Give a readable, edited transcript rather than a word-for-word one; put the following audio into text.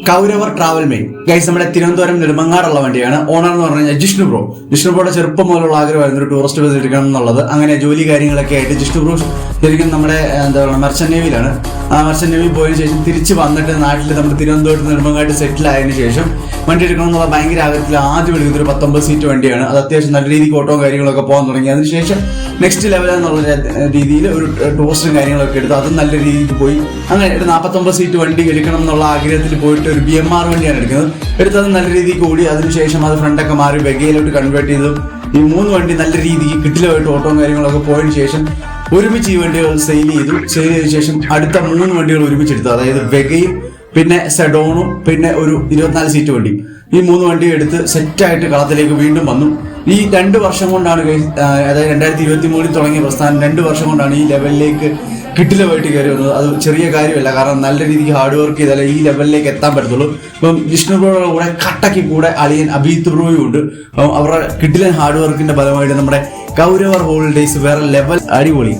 കൗരവർ travel main guys നമ്മുടെ തിരുവനന്തപുരം നെടുമങ്ങാടുള്ള വണ്ടിയാണ്. Owner എന്ന് പറഞ്ഞു കഴിഞ്ഞാൽ ജിഷ്ണു ബ്രോയുടെ ചെറുപ്പം മുതലുള്ള ആഗ്രഹമായിരുന്നു ഒരു ടൂറിസ്റ്റ് ബസ് എടുക്കണം എന്നുള്ളത്. അങ്ങനെ ജോലി കാര്യങ്ങളൊക്കെ ആയിട്ട് ജിഷ്ണു ബ്രോ ശരിക്കും നമ്മുടെ എന്താ പറയുക മെർച്ചന്റ് നേവിയിലാണ്. ആ മെർച്ചന്റ് നേവി പോയതിനു ശേഷം തിരിച്ച് വന്നിട്ട് നാട്ടിൽ നമ്മുടെ തിരുവനന്തപുരത്ത് നെടുമങ്ങാട്ട് സെറ്റിൽ ആയതിനു ശേഷം വണ്ടി എടുക്കണം എന്നുള്ള ഭയങ്കര ആഗ്രഹത്തിൽ ആദ്യം എടുക്കുന്ന ഒരു 19 സീറ്റ് വണ്ടിയാണ്. അത് അത്യാവശ്യം നല്ല രീതിക്ക് ഓട്ടവും കാര്യങ്ങളൊക്കെ പോകാൻ തുടങ്ങി. അതിനുശേഷം നെക്സ്റ്റ് ലെവൽ എന്നുള്ള രീതിയിൽ ഒരു ടൂറിസ്റ്റും കാര്യങ്ങളൊക്കെ എടുത്തു. അതും നല്ല രീതിക്ക് പോയി. അങ്ങനെ ഒരു 49 സീറ്റ് വണ്ടി എടുക്കണം എന്നുള്ള ആഗ്രഹത്തിൽ പോയിട്ട് ഒരു BMR വണ്ടിയാണ് എടുക്കുന്നത്. എടുത്തത് നല്ല രീതിക്ക് ഓടി. അതിനുശേഷം അത് ഫ്രണ്ടൊക്കെ മാറി വെഗയിലോട്ട് കൺവേർട്ട് ചെയ്തു. ഈ 3 വണ്ടി നല്ല രീതിക്ക് കിട്ടിലുമായിട്ട് ഓട്ടവും കാര്യങ്ങളൊക്കെ പോയതിനു ശേഷം ഒരുമിച്ച് ഈ വണ്ടികൾ സെയിൽ ചെയ്ത ശേഷം അടുത്ത 3 വണ്ടികൾ ഒരുമിച്ചെടുത്തു. അതായത് വെഗയും പിന്നെ സെഡോണും പിന്നെ ഒരു 24 സീറ്റ് വണ്ടി. ഈ 3 വണ്ടി എടുത്ത് സെറ്റായിട്ട് കളത്തിലേക്ക് വീണ്ടും വന്നു. ഈ 2 വർഷം കൊണ്ടാണ് അതായത് 2023 തുടങ്ങിയ പ്രസ്ഥാനം 2 വർഷം കൊണ്ടാണ് ഈ ലെവലിലേക്ക് കിട്ടിലുമായിട്ട് കയറി വന്നത്. അത് ചെറിയ കാര്യമല്ല, കാരണം നല്ല രീതിക്ക് ഹാർഡ് വർക്ക് ചെയ്താലേ ഈ ലെവലിലേക്ക് എത്താൻ പറ്റത്തുള്ളൂ. ഇപ്പം ജിഷ്ണു ബ്രോയുടെ കൂടെ കട്ടയ്ക്ക് കൂടെ അളിയൻ അഭിജിത്ത് ബ്രോയും ഉണ്ട്. അവരുടെ കിട്ടിലൻ ഹാർഡ് വർക്കിന്റെ ഫലമായിട്ട് നമ്മുടെ കൗരവർ ഹോളിഡേയ്സ് വേറെ ലെവൽ അടിപൊളി.